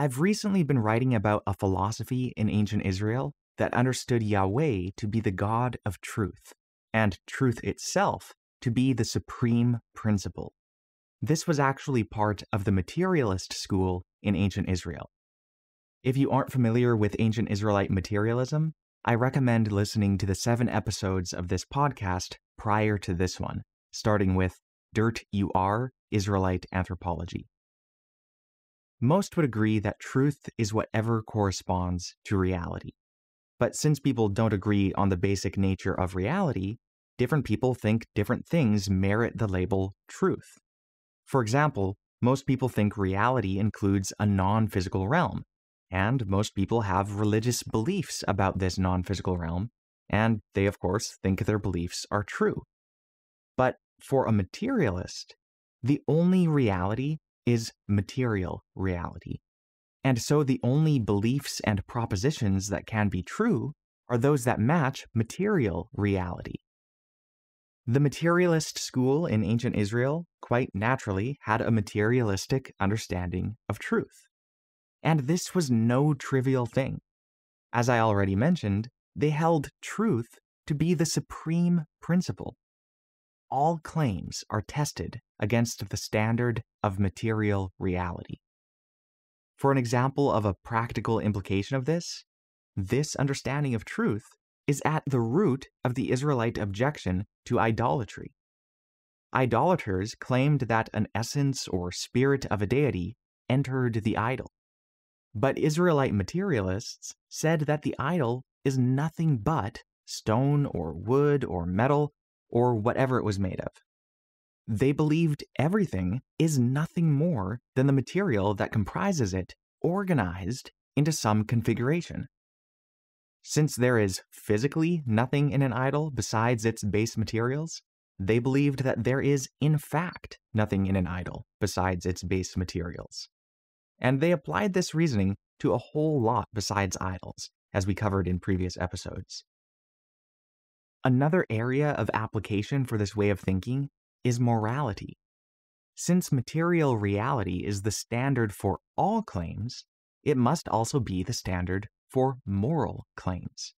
I've recently been writing about a philosophy in ancient Israel that understood Yahweh to be the God of truth, and truth itself to be the supreme principle. This was actually part of the materialist school in ancient Israel. If you aren't familiar with ancient Israelite materialism, I recommend listening to the 7 episodes of this podcast prior to this one, starting with Dirt You Are, Israelite Anthropology. Most would agree that truth is whatever corresponds to reality. But since people don't agree on the basic nature of reality, different people think different things merit the label truth. For example, most people think reality includes a non-physical realm, and most people have religious beliefs about this non-physical realm, and they of course think their beliefs are true. But for a materialist, the only reality is material reality. And so the only beliefs and propositions that can be true are those that match material reality. The materialist school in ancient Israel quite naturally had a materialistic understanding of truth. And this was no trivial thing. As I already mentioned, they held truth to be the supreme principle. All claims are tested against the standard of material reality. For an example of a practical implication of this understanding of truth is at the root of the Israelite objection to idolatry. Idolaters claimed that an essence or spirit of a deity entered the idol. But Israelite materialists said that the idol is nothing but stone or wood or metal or whatever it was made of. They believed everything is nothing more than the material that comprises it organized into some configuration. Since there is physically nothing in an idol besides its base materials, they believed that there is in fact nothing in an idol besides its base materials. And they applied this reasoning to a whole lot besides idols, as we covered in previous episodes. Another area of application for this way of thinking is morality. Since material reality is the standard for all claims, it must also be the standard for moral claims.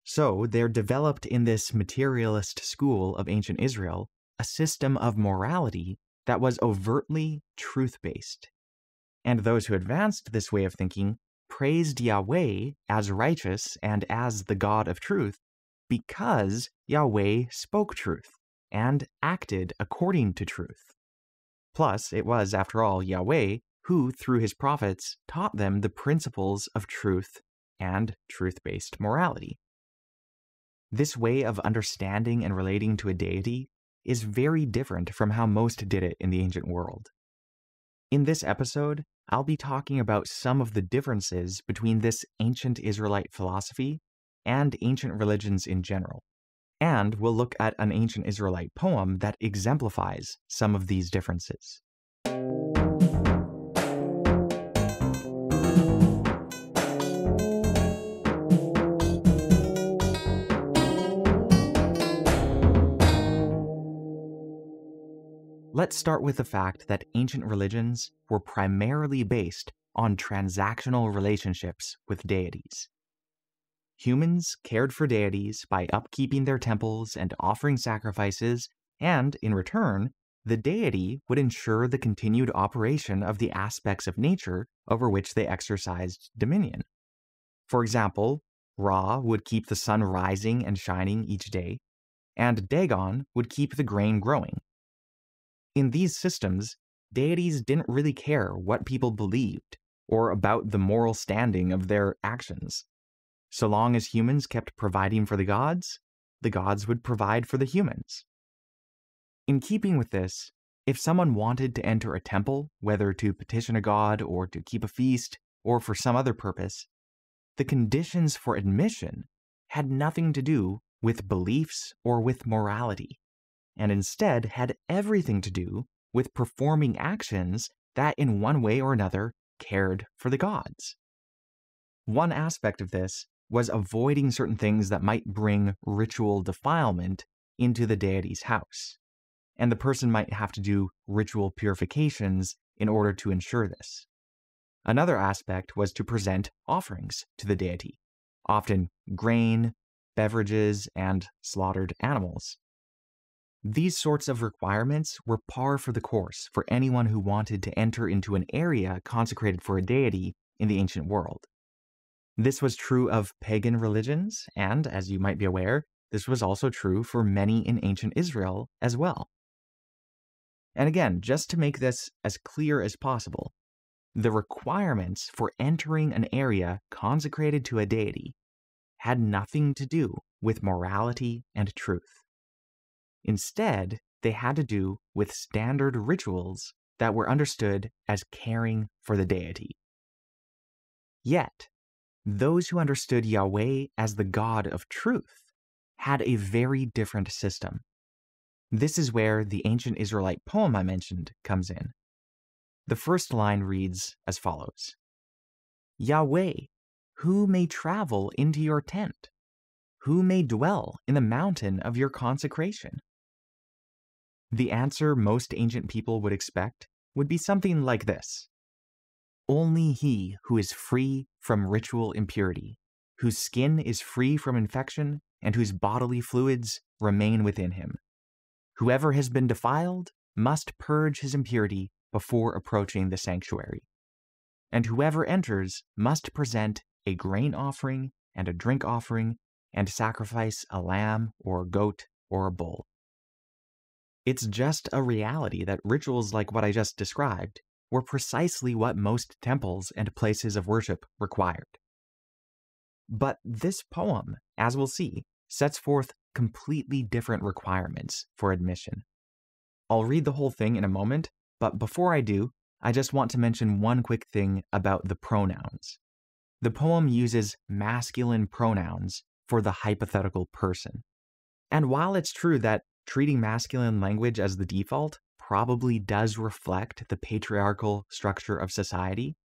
So there developed in this materialist school of ancient Israel a system of morality that was overtly truth-based. And those who advanced this way of thinking praised Yahweh as righteous and as the God of truth because Yahweh spoke truth and acted according to truth. Plus, it was, after all, Yahweh who, through his prophets, taught them the principles of truth and truth-based morality. This way of understanding and relating to a deity is very different from how most did it in the ancient world. In this episode, I'll be talking about some of the differences between this ancient Israelite philosophy and ancient religions in general. And we'll look at an ancient Israelite poem that exemplifies some of these differences. Let's start with the fact that ancient religions were primarily based on transactional relationships with deities. Humans cared for deities by upkeeping their temples and offering sacrifices, and, in return, the deity would ensure the continued operation of the aspects of nature over which they exercised dominion. For example, Ra would keep the sun rising and shining each day, and Dagon would keep the grain growing. In these systems, deities didn't really care what people believed or about the moral standing of their actions. So long as humans kept providing for the gods would provide for the humans. In keeping with this, if someone wanted to enter a temple, whether to petition a god or to keep a feast or for some other purpose, the conditions for admission had nothing to do with beliefs or with morality, and instead had everything to do with performing actions that in one way or another cared for the gods. One aspect of this was avoiding certain things that might bring ritual defilement into the deity's house, and the person might have to do ritual purifications in order to ensure this. Another aspect was to present offerings to the deity, often grain, beverages, and slaughtered animals. These sorts of requirements were par for the course for anyone who wanted to enter into an area consecrated for a deity in the ancient world. This was true of pagan religions, and, as you might be aware, this was also true for many in ancient Israel as well. And again, just to make this as clear as possible, the requirements for entering an area consecrated to a deity had nothing to do with morality and truth. Instead, they had to do with standard rituals that were understood as caring for the deity. Yet, those who understood Yahweh as the God of truth had a very different system. This is where the ancient Israelite poem I mentioned comes in. The first line reads as follows: Yahweh, who may travel into your tent? Who may dwell in the mountain of your consecration? The answer most ancient people would expect would be something like this: only he who is free from ritual impurity, whose skin is free from infection, and whose bodily fluids remain within him. Whoever has been defiled must purge his impurity before approaching the sanctuary. And whoever enters must present a grain offering and a drink offering and sacrifice a lamb or a goat or a bull. It's just a reality that rituals like what I just described were precisely what most temples and places of worship required. But this poem, as we'll see, sets forth completely different requirements for admission. I'll read the whole thing in a moment, but before I do, I just want to mention one quick thing about the pronouns. The poem uses masculine pronouns for the hypothetical person. And while it's true that treating masculine language as the default probably does reflect the patriarchal structure of society,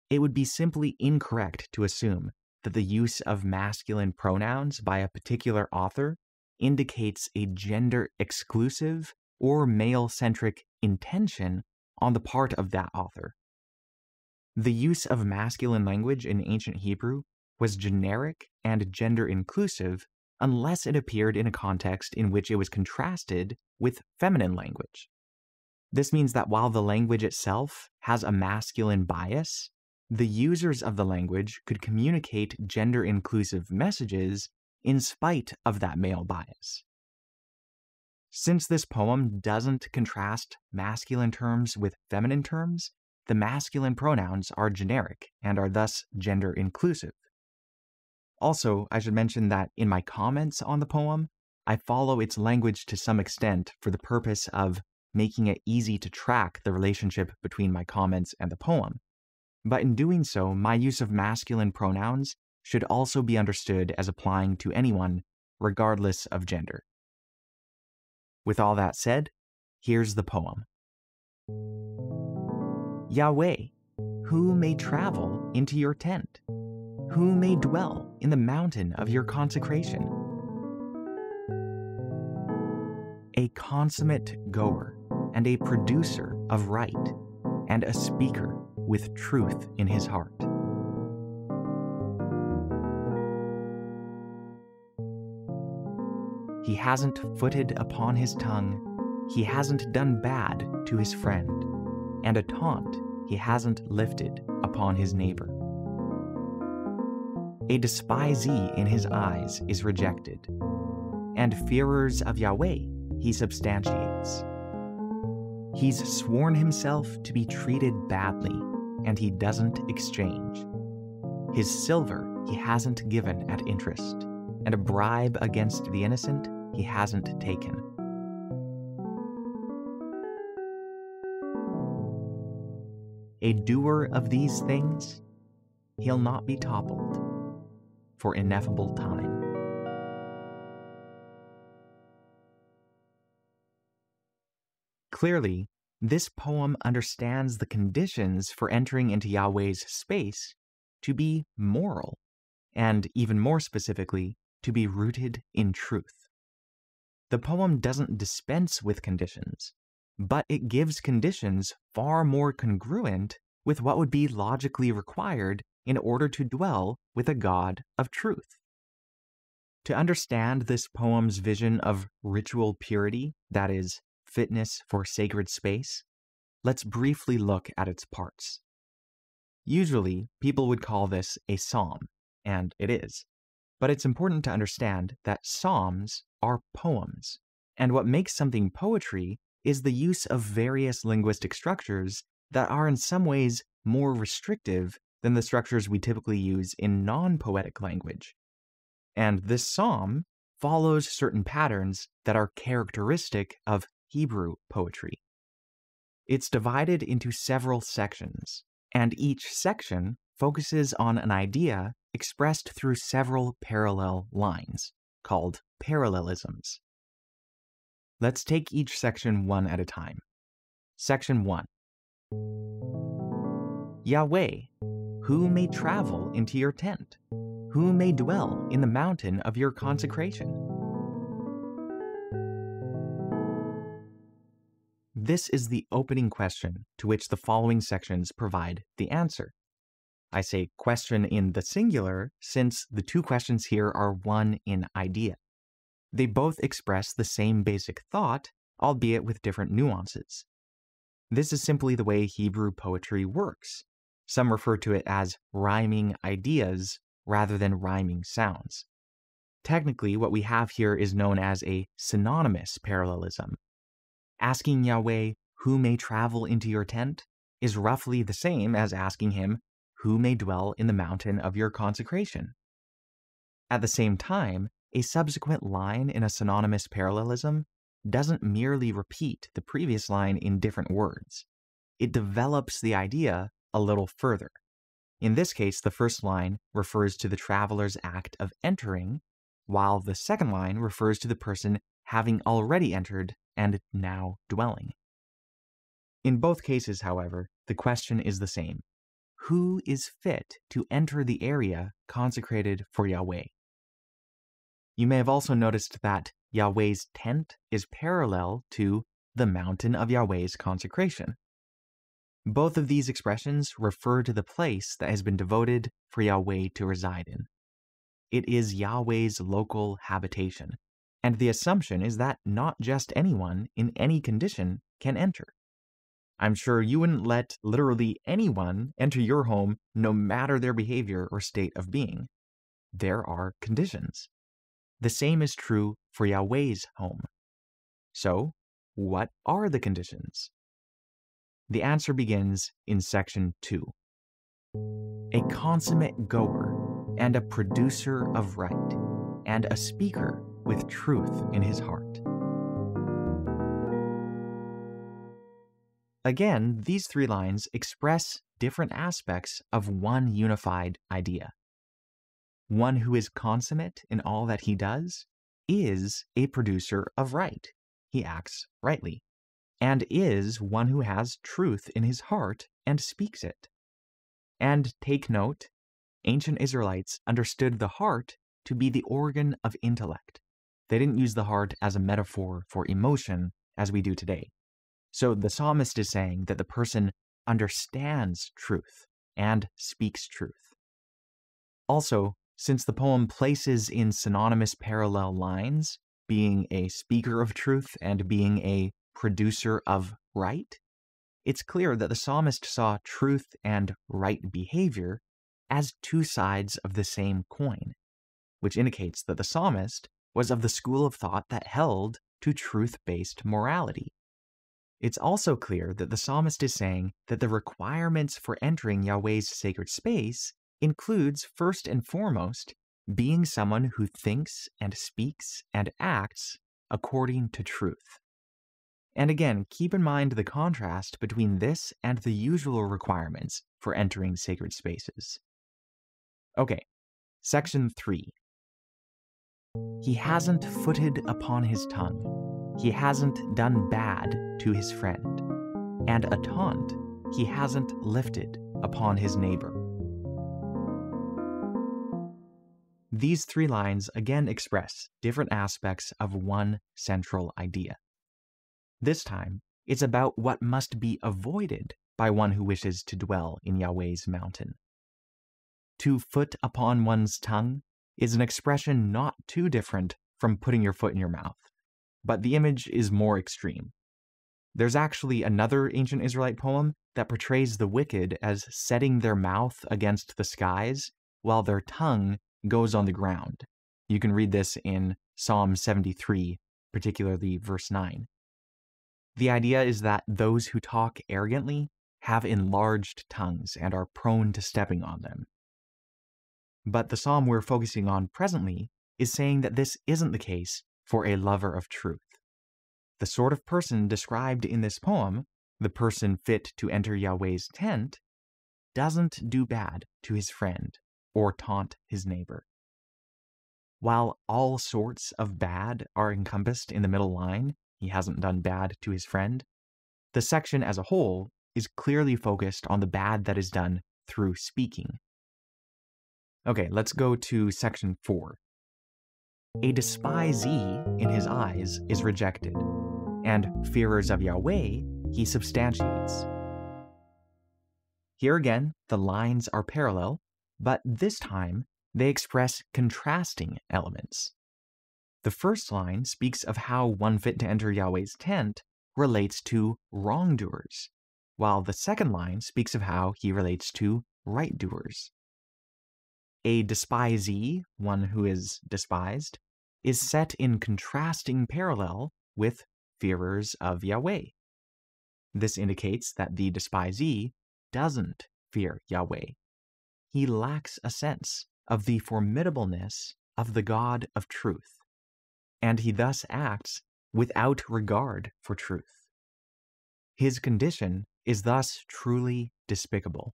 it would be simply incorrect to assume that the use of masculine pronouns by a particular author indicates a gender-exclusive or male-centric intention on the part of that author. The use of masculine language in ancient Hebrew was generic and gender-inclusive unless it appeared in a context in which it was contrasted with feminine language. This means that while the language itself has a masculine bias, the users of the language could communicate gender-inclusive messages in spite of that male bias. Since this poem doesn't contrast masculine terms with feminine terms, the masculine pronouns are generic and are thus gender-inclusive. Also, I should mention that in my comments on the poem, I follow its language to some extent for the purpose of making it easy to track the relationship between my comments and the poem. But in doing so, my use of masculine pronouns should also be understood as applying to anyone, regardless of gender. With all that said, here's the poem. Yahweh, who may travel into your tent? Who may dwell in the mountain of your consecration? A consummate goer and a producer of right, and a speaker with truth in his heart. He hasn't footed upon his tongue, he hasn't done bad to his friend, and a taunt he hasn't lifted upon his neighbor. A despisee in his eyes is rejected, and fearers of Yahweh he substantiates. He's sworn himself to be treated badly, and he doesn't exchange. His silver he hasn't given at interest, and a bribe against the innocent he hasn't taken. A doer of these things, he'll not be toppled for ineffable time. Clearly, this poem understands the conditions for entering into Yahweh's space to be moral, and even more specifically, to be rooted in truth. The poem doesn't dispense with conditions, but it gives conditions far more congruent with what would be logically required in order to dwell with a God of truth. To understand this poem's vision of ritual purity, that is, fitness for sacred space, let's briefly look at its parts. Usually, people would call this a psalm, and it is. But it's important to understand that psalms are poems, and what makes something poetry is the use of various linguistic structures that are in some ways more restrictive than the structures we typically use in non-poetic language. And this psalm follows certain patterns that are characteristic of Hebrew poetry. It's divided into several sections, and each section focuses on an idea expressed through several parallel lines, called parallelisms. Let's take each section one at a time. Section 1. Yahweh, who may travel into your tent? Who may dwell in the mountain of your consecration? This is the opening question to which the following sections provide the answer. I say question in the singular since the two questions here are one in idea. They both express the same basic thought, albeit with different nuances. This is simply the way Hebrew poetry works. Some refer to it as rhyming ideas rather than rhyming sounds. Technically, what we have here is known as a synonymous parallelism. Asking Yahweh, who may travel into your tent, is roughly the same as asking him, who may dwell in the mountain of your consecration. At the same time, a subsequent line in a synonymous parallelism doesn't merely repeat the previous line in different words. It develops the idea a little further. In this case, the first line refers to the traveler's act of entering, while the second line refers to the person having already entered and now dwelling. In both cases, however, the question is the same. Who is fit to enter the area consecrated for Yahweh? You may have also noticed that Yahweh's tent is parallel to the mountain of Yahweh's consecration. Both of these expressions refer to the place that has been devoted for Yahweh to reside in. It is Yahweh's local habitation, and the assumption is that not just anyone in any condition can enter. I'm sure you wouldn't let literally anyone enter your home no matter their behavior or state of being. There are conditions. The same is true for Yahweh's home. So, what are the conditions? The answer begins in section 2. A consummate goer and a producer of right, and a speaker with truth in his heart. Again, these three lines express different aspects of one unified idea. One who is consummate in all that he does is a producer of right. He acts rightly, and is one who has truth in his heart and speaks it. And take note, ancient Israelites understood the heart to be the organ of intellect. They didn't use the heart as a metaphor for emotion as we do today. So the psalmist is saying that the person understands truth and speaks truth. Also, since the poem places in synonymous parallel lines, being a speaker of truth and being a producer of right, it's clear that the psalmist saw truth and right behavior as two sides of the same coin, which indicates that the psalmist was of the school of thought that held to truth-based morality. It's also clear that the psalmist is saying that the requirements for entering Yahweh's sacred space includes, first and foremost, being someone who thinks and speaks and acts according to truth. And again, keep in mind the contrast between this and the usual requirements for entering sacred spaces. Okay, section 3. He hasn't footed upon his tongue. He hasn't done bad to his friend, and a taunt he hasn't lifted upon his neighbor. These three lines again express different aspects of one central idea. This time, it's about what must be avoided by one who wishes to dwell in Yahweh's mountain. To foot upon one's tongue is an expression not too different from putting your foot in your mouth, but the image is more extreme. There's actually another ancient Israelite poem that portrays the wicked as setting their mouth against the skies while their tongue goes on the ground. You can read this in Psalm 73, particularly verse 9. The idea is that those who talk arrogantly have enlarged tongues and are prone to stepping on them. But the psalm we're focusing on presently is saying that this isn't the case for a lover of truth. The sort of person described in this poem, the person fit to enter Yahweh's tent, doesn't do bad to his friend or taunt his neighbor. While all sorts of bad are encompassed in the middle line, he hasn't done bad to his friend, the section as a whole is clearly focused on the bad that is done through speaking. Okay, let's go to section 4. A despisee in his eyes is rejected, and fearers of Yahweh he substantiates. Here again, the lines are parallel, but this time they express contrasting elements. The first line speaks of how one fit to enter Yahweh's tent relates to wrongdoers, while the second line speaks of how he relates to right-doers. A despisee, one who is despised, is set in contrasting parallel with fearers of Yahweh. This indicates that the despisee doesn't fear Yahweh. He lacks a sense of the formidableness of the God of truth, and he thus acts without regard for truth. His condition is thus truly despicable.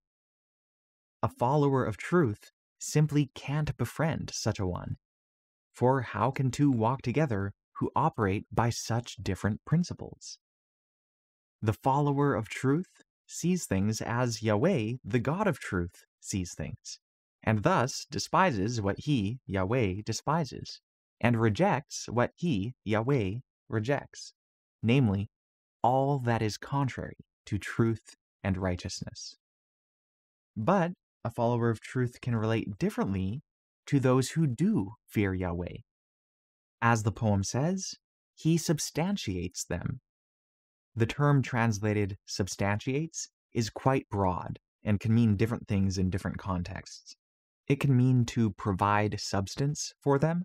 A follower of truth simply can't befriend such a one, for how can two walk together who operate by such different principles? The follower of truth sees things as Yahweh, the God of truth, sees things, and thus despises what he, Yahweh, despises, and rejects what he, Yahweh, rejects, namely, all that is contrary to truth and righteousness. But a follower of truth can relate differently to those who do fear Yahweh. As the poem says, he substantiates them. The term translated substantiates is quite broad and can mean different things in different contexts. It can mean to provide substance for them,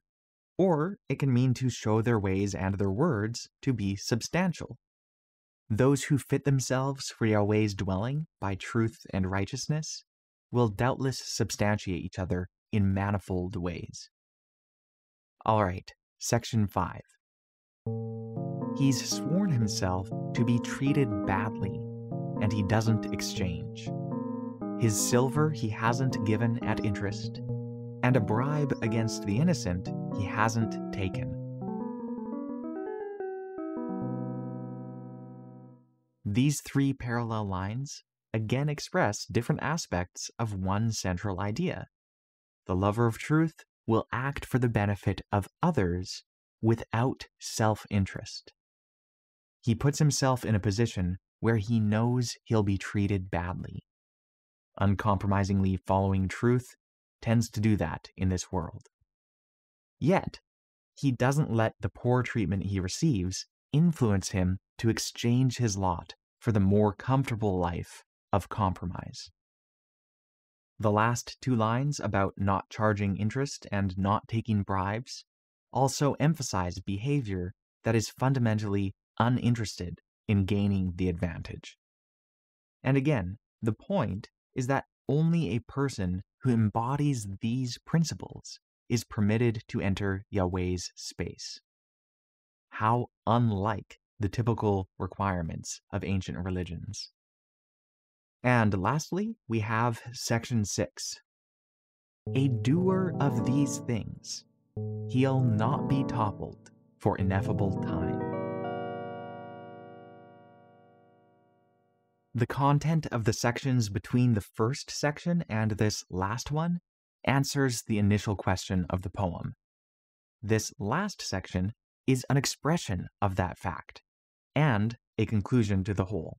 or it can mean to show their ways and their words to be substantial. Those who fit themselves for Yahweh's dwelling by truth and righteousness will doubtless substantiate each other in manifold ways. All right, section 5. He's sworn himself to be treated badly, and he doesn't exchange. His silver he hasn't given at interest, and a bribe against the innocent he hasn't taken. These three parallel lines again express different aspects of one central idea. The lover of truth will act for the benefit of others without self-interest. He puts himself in a position where he knows he'll be treated badly. Uncompromisingly following truth tends to do that in this world. Yet, he doesn't let the poor treatment he receives influence him to exchange his lot for the more comfortable life of compromise. The last two lines about not charging interest and not taking bribes also emphasize behavior that is fundamentally uninterested in gaining the advantage. And again, the point is that only a person who embodies these principles is permitted to enter Yahweh's space. How unlike the typical requirements of ancient religions. And lastly, we have section 6. A doer of these things, he'll not be toppled for ineffable time. The content of the sections between the first section and this last one answers the initial question of the poem. This last section is an expression of that fact, and a conclusion to the whole.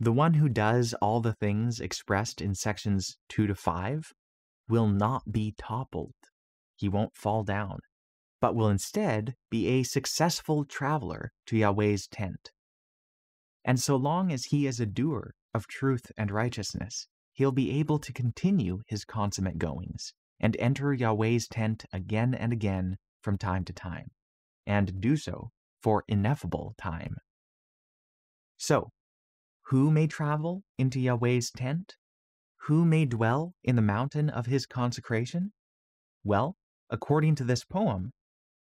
The one who does all the things expressed in sections 2 to 5 will not be toppled. He won't fall down, but will instead be a successful traveler to Yahweh's tent. And so long as he is a doer of truth and righteousness, he'll be able to continue his consummate goings and enter Yahweh's tent again and again from time to time, and do so for ineffable time. So, who may travel into Yahweh's tent? Who may dwell in the mountain of his consecration? Well, according to this poem,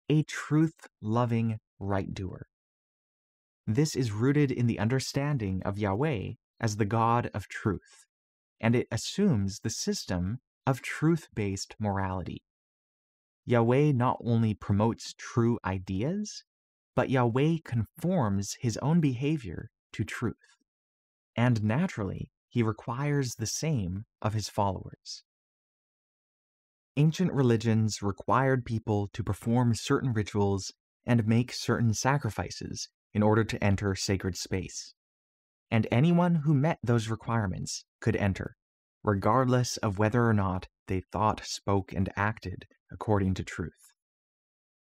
a truth-loving right-doer. This is rooted in the understanding of Yahweh as the God of truth, and it assumes the system of truth-based morality. Yahweh not only promotes true ideas, but Yahweh conforms his own behavior to truth. And naturally, he requires the same of his followers. Ancient religions required people to perform certain rituals and make certain sacrifices in order to enter sacred space. And anyone who met those requirements could enter, regardless of whether or not they thought, spoke, and acted according to truth.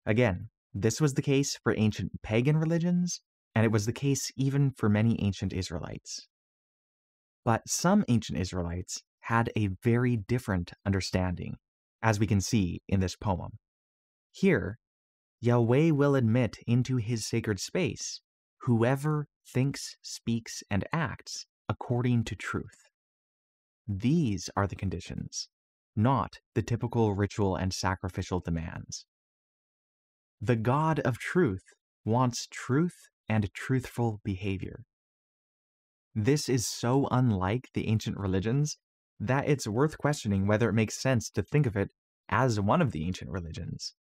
Again, this was the case for ancient pagan religions, and it was the case even for many ancient Israelites. But some ancient Israelites had a very different understanding, as we can see in this poem. Here, Yahweh will admit into his sacred space whoever thinks, speaks, and acts according to truth. These are the conditions, not the typical ritual and sacrificial demands. The God of truth wants truth and truthful behavior. This is so unlike the ancient religions that it's worth questioning whether it makes sense to think of it as one of the ancient religions.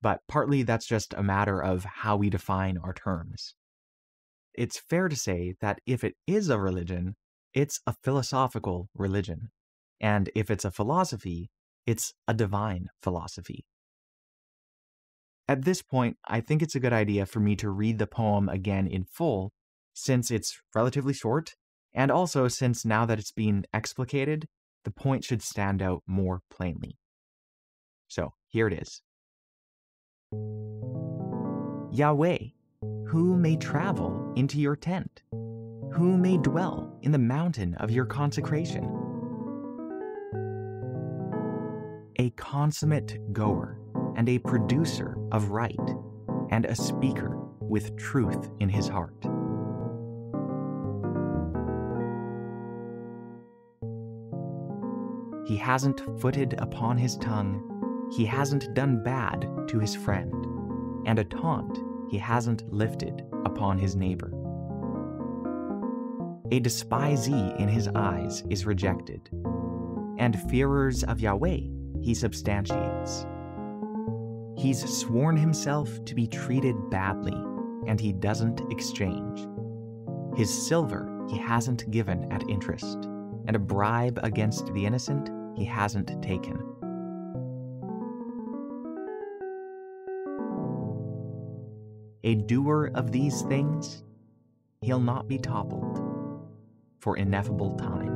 But partly that's just a matter of how we define our terms. It's fair to say that if it is a religion, it's a philosophical religion. And if it's a philosophy, it's a divine philosophy. At this point, I think it's a good idea for me to read the poem again in full, since it's relatively short, and also since now that it's been explicated, the point should stand out more plainly. So, here it is. Yahweh, who may travel into your tent? Who may dwell in the mountain of your consecration? A consummate goer and a producer of right, and a speaker with truth in his heart. He hasn't footed upon his tongue, he hasn't done bad to his friend, and a taunt he hasn't lifted upon his neighbor. A despisee in his eyes is rejected, and fearers of Yahweh he substantiates. He's sworn himself to be treated badly, and he doesn't exchange. His silver he hasn't given at interest, and a bribe against the innocent he hasn't taken. A doer of these things, he'll not be toppled for ineffable time.